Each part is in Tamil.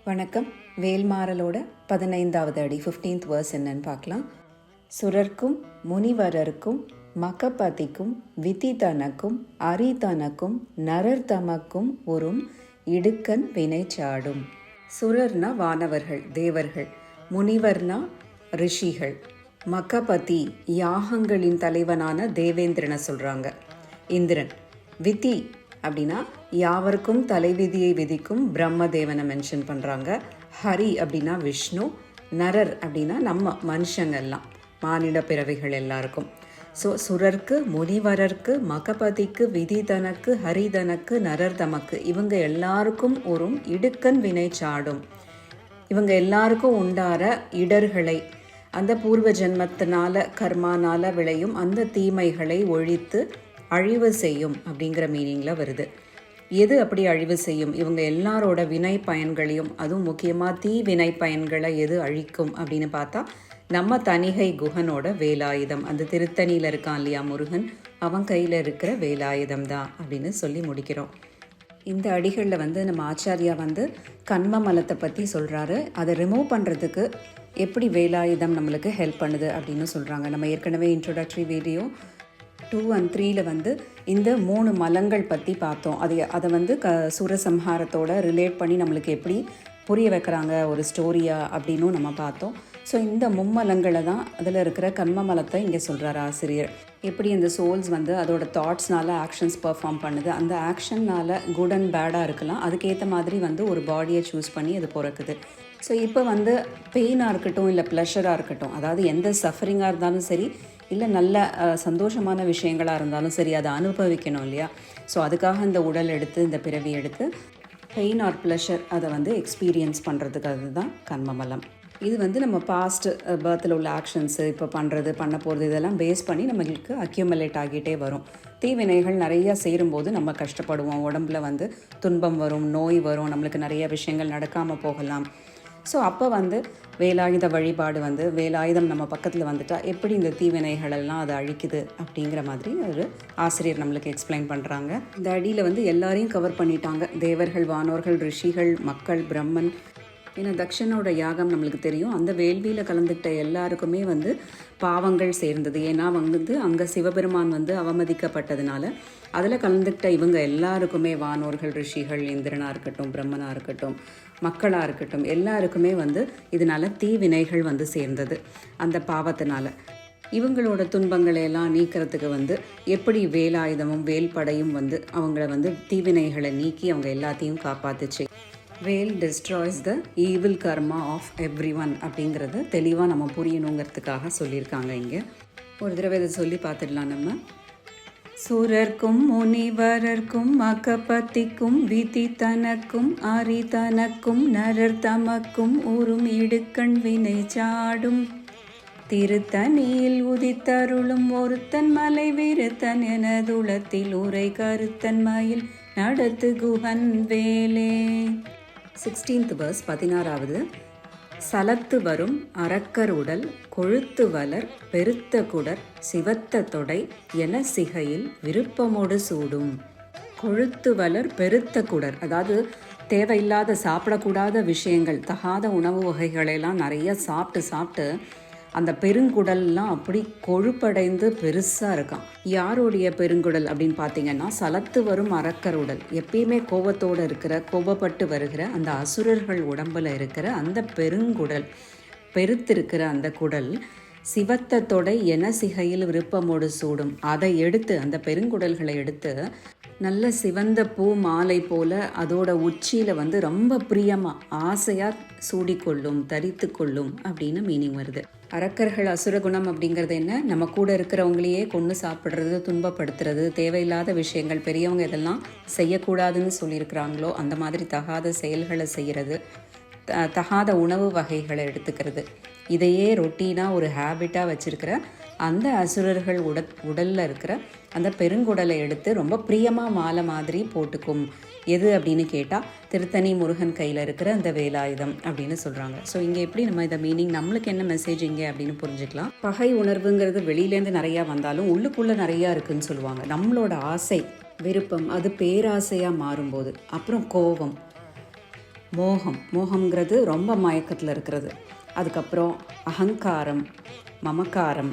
வணக்கம். வேல்மாறலோட 15வது அடி 15th verse என்னன்னு பார்க்கலாம். சுரர்க்கும் முனிவரர்க்கும் மகபதிக்கும் விதிதனக்கும் அரிதனக்கும் நரர் தமக்கும் ஒரும் இடுக்கண் வினைச்சாடும். சுரர்னா வானவர்கள், தேவர்கள். முனிவர்னா ரிஷிகள். மகபதி யாகங்களின் தலைவனான தேவேந்திரனை சொல்கிறாங்க, இந்திரன். விதி அப்படின்னா யாவருக்கும் தலைவிதியை விதிக்கும் பிரம்மதேவனை மென்ஷன் பண்ணுறாங்க. ஹரி அப்படின்னா விஷ்ணு. நரர் அப்படின்னா நம்ம மனுஷங்கள்லாம், மானிட பிறவிகள் எல்லாருக்கும். ஸோ சுரர்க்கு, முனிவரர்க்கு, மகபதிக்கு, விதிதனக்கு, ஹரிதனக்கு, நரர் தமக்கு, இவங்க எல்லாருக்கும் ஒரு இடுக்கண் வினை சாடும். இவங்க எல்லாருக்கும் உண்டார இடர்களை, அந்த பூர்வ ஜென்மத்தினால கர்மானால விளையும் அந்த தீமைகளை ஒழித்து அழிவு செய்யும் அப்படிங்கிற மீனிங்கில் வருது. எது அப்படி அழிவு செய்யும்? இவங்க எல்லாரோட வினை பயன்களையும், அதுவும் முக்கியமாக தீ வினை பயன்களை எது அழிக்கும் அப்படின்னு பார்த்தா நம்ம தணிகை குஹனோட வேலாயுதம். அந்த திருத்தணியில் இருக்கான் இல்லையா முருகன், அவன் கையில் இருக்கிற வேலாயுதம் தான் அப்படின்னு சொல்லி முடிக்கிறோம். இந்த அடிகளில் நம்ம ஆச்சாரியா கண்ம மலத்தை பற்றி சொல்கிறாரு. அதை ரிமூவ் பண்ணுறதுக்கு எப்படி வேலாயுதம் நம்மளுக்கு ஹெல்ப் பண்ணுது அப்படின்னு சொல்கிறாங்க. நம்ம ஏற்கனவே இன்ட்ரோடக்டரி வீடியோ 2 and 3 இந்த 3 மலங்கள் பற்றி பார்த்தோம். அதை சூரசம்ஹாரத்தோட ரிலேட் பண்ணி நம்மளுக்கு எப்படி புரிய வைக்கிறாங்க ஒரு ஸ்டோரியாக அப்படின்னும் நம்ம பார்த்தோம். ஸோ இந்த மும்மலங்களை தான் அதில் இருக்கிற கண்ம மலத்தை இங்கே சொல்கிறார் ஆசிரியர். எப்படி இந்த சோல்ஸ் அதோட தாட்ஸ்னால ஆக்ஷன்ஸ் பர்ஃபார்ம் பண்ணுது, அந்த ஆக்ஷன்னால் குட் அண்ட் பேடாக இருக்கலாம், அதுக்கேற்ற மாதிரி ஒரு பாடியை சூஸ் பண்ணி அது பிறக்குது. ஸோ இப்போ பெயினாக இருக்கட்டும் இல்லை ப்ளஷராக இருக்கட்டும், அதாவது எந்த சஃபரிங்காக இருந்தாலும் சரி இல்லை நல்ல சந்தோஷமான விஷயங்களாக இருந்தாலும் சரி, அதை அனுபவிக்கணும் இல்லையா. ஸோ அதுக்காக இந்த உடல் எடுத்து, இந்த பிறவி எடுத்து பெயின் ஆர் ப்ளஷர் அதை எக்ஸ்பீரியன்ஸ் பண்ணுறதுக்கு அதுதான் கர்மமலம். இது நம்ம பாஸ்ட் பர்த்தில் உள்ள ஆக்ஷன்ஸு, இப்போ பண்ண போகிறது, இதெல்லாம் பேஸ் பண்ணி நம்மளுக்கு அக்யூமுலேட் ஆகிட்டே வரும். தீவினைகள் நிறையா சேரும்போது நம்ம கஷ்டப்படுவோம், உடம்புல துன்பம் வரும், நோய் வரும், நம்மளுக்கு நிறைய விஷயங்கள் நடக்காமல் போகலாம். ஸோ அப்போ வேலாயுத வழிபாடு வேலாயுதம் நம்ம பக்கத்தில் வந்துட்டால் எப்படி இந்த தீவினைகளெல்லாம் அதை அழிக்குது அப்படிங்கிற மாதிரி ஒரு ஆசிரியர் நம்மளுக்கு எக்ஸ்பிளைன் பண்ணுறாங்க. இந்த அடியில் எல்லாரையும் கவர் பண்ணிட்டாங்க. தேவர்கள், வானோர்கள், ரிஷிகள், மக்கள், பிரம்மன். ஏன்னா தக்ஷனோட யாகம் நம்மளுக்கு தெரியும். அந்த வேள்வியில் கலந்துக்கிட்ட எல்லாருக்குமே பாவங்கள் சேர்ந்தது. ஏன்னா அங்கே சிவபெருமான் அவமதிக்கப்பட்டதுனால அதில் கலந்துக்கிட்ட இவங்க எல்லாருக்குமே, வானோர்கள், ரிஷிகள், இந்திரனாக இருக்கட்டும், பிரம்மனாக இருக்கட்டும், மக்களாக இருக்கட்டும், எல்லாருக்குமே இதனால் தீவினைகள் சேர்ந்தது. அந்த பாவத்தினால இவங்களோட துன்பங்களையெல்லாம் நீக்கிறதுக்கு எப்படி வேலாயுதமும் வேல்படையும் அவங்கள தீவினைகளை நீக்கி அவங்க எல்லாத்தையும் காப்பாத்துச்சு. Vel destroys the evil karma of everyone அப்படிங்கிறது தெளிவாக நம்ம புரியணுங்கிறதுக்காக சொல்லியிருக்காங்க. இங்கே ஒரு தடவை இதை சொல்லி பார்த்துடலாம் நம்ம. சுரர்க்கும் முனிவரர்க்கும் மகபதிக்கும் விதிதனக்கும் அரிதனக்கும் நரர் தமக்கும் உறும் இடுக்கண் வினை சாடும். திருத்தணியில் உதித்தருளும் ஒருத்தன் மலை விருத்தன் எனதுளத்தில் உரை கருத்தன் மயில் நடத்து குஹன் வேலே. 16th verse 16வது. சலத்து வரும் அரக்கர் உடல் கொழுத்து வளர் பெருத்த குடர் சிவத்த தொடை என சிகையில் விருப்பமோடு சூடும். கொழுத்து வளர் பெருத்த குடர், அதாவது தேவையில்லாத சாப்பிடக்கூடாத விஷயங்கள், தகாத உணவு வகைகளெல்லாம் நிறைய சாப்பிட்டு அந்த பெருங்குடல்லாம் அப்படி கொழுப்படைந்து பெருசாக இருக்கான். யாருடைய பெருங்குடல் அப்படின்னு பார்த்தீங்கன்னா சலத்து வரும் அரக்கர் உடல். எப்பயுமே கோபத்தோடு இருக்கிற, கோபப்பட்டு வருகிற அந்த அசுரர்கள் உடம்பில் இருக்கிற அந்த பெருங்குடல், பெருத்திருக்கிற அந்த குடல் சிவத்த தொடை என சிகையில் விருப்பமோடு சூடும். அதை எடுத்து, அந்த பெருங்குடல்களை எடுத்து நல்ல சிவந்த பூ மாலை போல அதோட உச்சியில் ரொம்ப பிரியமாக ஆசையாக சூடிக்கொள்ளும், தரித்து கொள்ளும் அப்படின்னு மீனிங் வருது. அரக்கர்கள், அசுரகுணம் அப்படிங்கிறது என்ன? நம்ம கூட இருக்கிறவங்களையே கொன்று சாப்பிட்றது, துன்பப்படுத்துறது, தேவையில்லாத விஷயங்கள், பெரியவங்க இதெல்லாம் செய்யக்கூடாதுன்னு சொல்லியிருக்கிறாங்களோ அந்த மாதிரி தகாத செயல்களை செய்கிறது, தகாத உணவு வகைகளை எடுத்துக்கிறது, இதையே ரொட்டீனாக ஒரு ஹேபிட்டாக வச்சுருக்கிற அந்த அசுரர்கள் உடலில் இருக்கிற அந்த பெருங்குடலை எடுத்து ரொம்ப பிரியமாக மாலை மாதிரி போட்டுக்கும். எது அப்படின்னு கேட்டால் திருத்தணி முருகன் கையில் இருக்கிற அந்த வேலாயுதம் அப்படின்னு சொல்கிறாங்க. ஸோ இங்கே எப்படி நம்ம இதை மீனிங், நம்மளுக்கு என்ன மெசேஜ் இங்கே அப்படின்னு புரிஞ்சுக்கலாம். பகை உணர்வுங்கிறது வெளியிலேருந்து நிறையா வந்தாலும் உள்ளுக்குள்ளே நிறையா இருக்குதுன்னு சொல்லுவாங்க. நம்மளோட ஆசை, விருப்பம் அது பேராசையாக மாறும்போது, அப்புறம் கோபம், மோகம்ங்கிறது ரொம்ப மயக்கத்தில் இருக்கிறது. அதுக்கப்புறம் அகங்காரம், மமக்காரம்,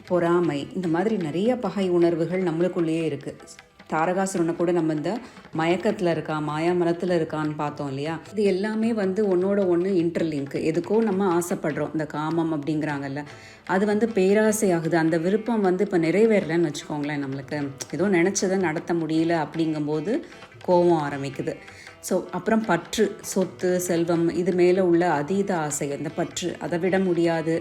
பொறாமை, இந்த மாதிரி நிறைய பகை உணர்வுகள் நம்மளுக்குள்ளேயே இருக்குது. தாரகாசுரனை கூட நம்ம இந்த மயக்கத்தில் இருக்கான், மாயாமலத்தில் இருக்கான்னு பார்த்தோம் இல்லையா? இது எல்லாமே ஒன்றோட ஒன்று இன்டர்லிங்க். எதுக்கோ நம்ம ஆசைப்படுறோம், இந்த காமம் அப்படிங்கிறாங்கல்ல, அது பேராசை ஆகுது. அந்த விருப்பம் இப்போ நிறைவேறலைன்னு வச்சுக்கோங்களேன். நம்மளுக்கு ஏதோ நினச்சதை நடத்த முடியல அப்படிங்கும்போது கோபம் ஆரம்பிக்குது. ஸோ அப்புறம் பற்று, சொத்து, செல்வம், இது மேலே உள்ள அதீத ஆசை, அந்த பற்று, அதை விட முடியாது,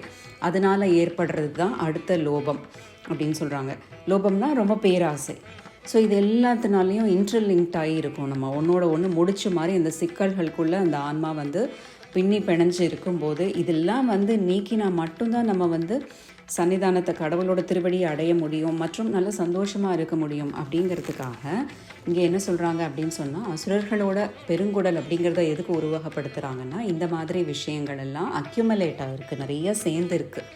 அதனால் ஏற்படுறது தான் அடுத்த லோபம் அப்படின்னு சொல்கிறாங்க. லோபம்னா ரொம்ப பேராசை. ஸோ இது எல்லாத்தினாலையும் இன்டர்லிங்க்ட் ஆகி இருக்கும். நம்ம ஒன்றோட ஒன்று முடிச்ச மாதிரி இந்த சிக்கல்களுக்குள்ளே அந்த ஆன்மா பின்னி பிணைஞ்சு இருக்கும்போது இதெல்லாம் நீக்கினா மட்டும்தான் நம்ம சன்னிதானத்தை, கடவுளோட திருவடியை அடைய முடியும் மற்றும் நல்ல சந்தோஷமாக இருக்க முடியும். அப்படிங்கிறதுக்காக இங்கே என்ன சொல்கிறாங்க அப்படின்னு சொன்னால், அசுரர்களோட பெருங்குடல் அப்படிங்கிறத எதுக்கு உருவகப்படுத்துகிறாங்கன்னா, இந்த மாதிரி விஷயங்கள் எல்லாம் அக்யூமலேட் ஆகிருக்கு, நிறைய சேர்ந்து இருக்குது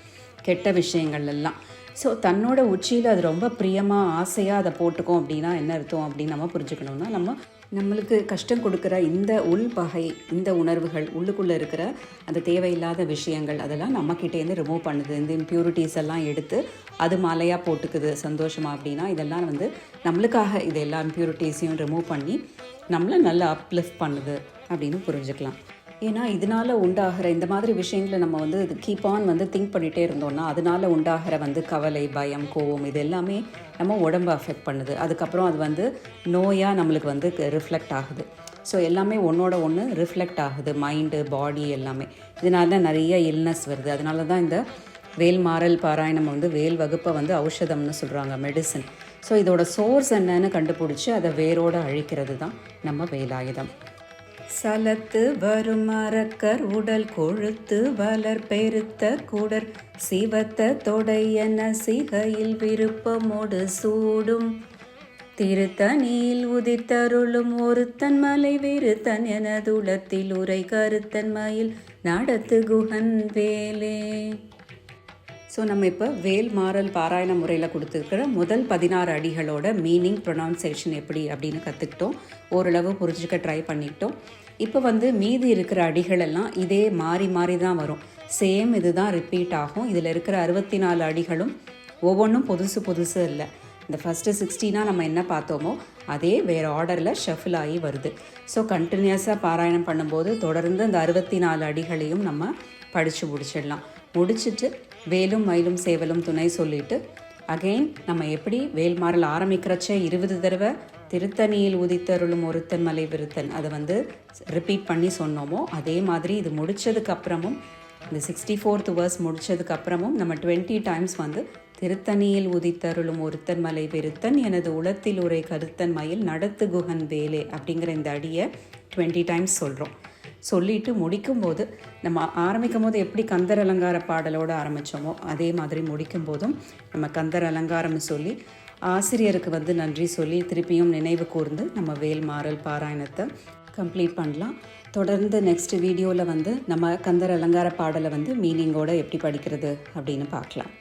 கெட்ட விஷயங்கள் எல்லாம். ஸோ தன்னோட உச்சியில் அது ரொம்ப பிரியமாக ஆசையாக அதை போட்டுக்கோம் அப்படின்னா என்ன அர்த்தம் அப்படின்னு நம்ம புரிஞ்சுக்கணுன்னா, நம்மளுக்கு கஷ்டம் கொடுக்குற இந்த உள்பகை, இந்த உணர்வுகள், உள்ளுக்குள்ளே இருக்கிற அந்த தேவையில்லாத விஷயங்கள், அதெல்லாம் நம்மக்கிட்டேருந்து ரிமூவ் பண்ணுது. இந்த இம்ப்யூரிட்டிஸ் எல்லாம் எடுத்து அது மாலையாக போட்டுக்குது சந்தோஷமாக அப்படின்னா, இதெல்லாம் நம்மளுக்காக இது எல்லா இம்ப்யூரிட்டிஸையும் ரிமூவ் பண்ணி நம்மளை நல்லா அப்லிஃப்ட் பண்ணுது அப்படின்னு புரிஞ்சுக்கலாம். ஏன்னா இதனால் உண்டாகிற இந்த மாதிரி விஷயங்களை நம்ம இது கீப் ஆன் திங்க் பண்ணிகிட்டே இருந்தோம்னா, அதனால் உண்டாகிற கவலை, பயம், கோவம், இது எல்லாமே நம்ம உடம்பை அஃபெக்ட் பண்ணுது. அதுக்கப்புறம் அது நோயாக நம்மளுக்கு ரிஃப்ளெக்ட் ஆகுது. ஸோ எல்லாமே ஒன்றோட ஒன்று ரிஃப்ளெக்ட் ஆகுது, மைண்டு, பாடி எல்லாமே. இதனால தான் நிறைய இல்னஸ் வருது. அதனால தான் இந்த வேல்மாறல் பாராயணம் வேல் வகுப்பை ஔஷதம்னு சொல்கிறாங்க, மெடிசன். ஸோ இதோட சோர்ஸ் என்னன்னு கண்டுபிடிச்சி அதை வேரோடு அழிக்கிறது தான் நம்ம வேலாயுதம். சலத்து வரும் அரக்கர் உடல் கொழுத்து வளர் பெருத்த குடர் சிவத்த தொடையன சிகையில் விருப்பமோடு சூடும் திருத்தனில் உதித்தருளும் ஒருத்தன் மலை விருத்தன் எனதுளத்தில் உரை கருத்தன் மயில் நடத்து குகன் வேலே. ஸோ நம்ம இப்போ வேல் மாறல் பாராயண முறையில் கொடுத்துருக்கிற முதல் 16 அடிகளோட மீனிங், ப்ரொனவுன்சேஷன் எப்படி அப்படின்னு கற்றுக்கிட்டோம். ஓரளவு புரிஞ்சுக்க ட்ரை பண்ணிக்கிட்டோம். இப்போ மீதி இருக்கிற அடிகளெல்லாம் இதே மாறி மாறி தான் வரும். சேம் இது தான் ரிப்பீட் ஆகும். இதில் இருக்கிற 64 அடிகளும் ஒவ்வொன்றும் புதுசு இல்லை. இந்த ஃபஸ்ட்டு 16 நம்ம என்ன பார்த்தோமோ அதே வேறு ஆர்டரில் ஷஃபில் ஆகி வருது. ஸோ கண்டினியூஸாக பாராயணம் பண்ணும்போது தொடர்ந்து அந்த 64 அடிகளையும் நம்ம படித்து முடிச்சிட்டு வேலும் மயிலும் சேவலும் துணை சொல்லிவிட்டு அகெயின் நம்ம எப்படி வேல்மாறல் ஆரம்பிக்கிறச்ச 20 தடவை திருத்தணியில் உதித்தருளும் ஒருத்தன் மலை விருத்தன் அதை ரிப்பீட் பண்ணி சொன்னோமோ, அதே மாதிரி இது முடித்ததுக்கப்புறமும், இந்த 64th verse முடித்ததுக்கப்புறமும் நம்ம 20 டைம்ஸ் திருத்தணியில் உதித்தருளும் ஒருத்தன் மலை விருத்தன் எனது உளத்தில் உரை கருத்தன் மயில் நடத்து குகன் வேலே அப்படிங்கிற இந்த அடியை 20 டைம்ஸ் சொல்கிறோம். சொல்லிட்டு முடிக்கும்போது, நம்ம ஆரம்பிக்கும் போது எப்படி கந்தர் அலங்கார பாடலோடு ஆரம்பித்தோமோ அதே மாதிரி முடிக்கும் போதும் நம்ம கந்தர் அலங்காரம்னு சொல்லி ஆசிரியருக்கு நன்றி சொல்லி திருப்பியும் நினைவு கூர்ந்து நம்ம வேல்மாறல் பாராயணத்தை கம்ப்ளீட் பண்ணலாம். தொடர்ந்து நெக்ஸ்ட் வீடியோவில் நம்ம கந்தர் அலங்கார பாடலை மீனிங்கோடு எப்படி படிக்கிறது அப்படின்னு பார்க்கலாம்.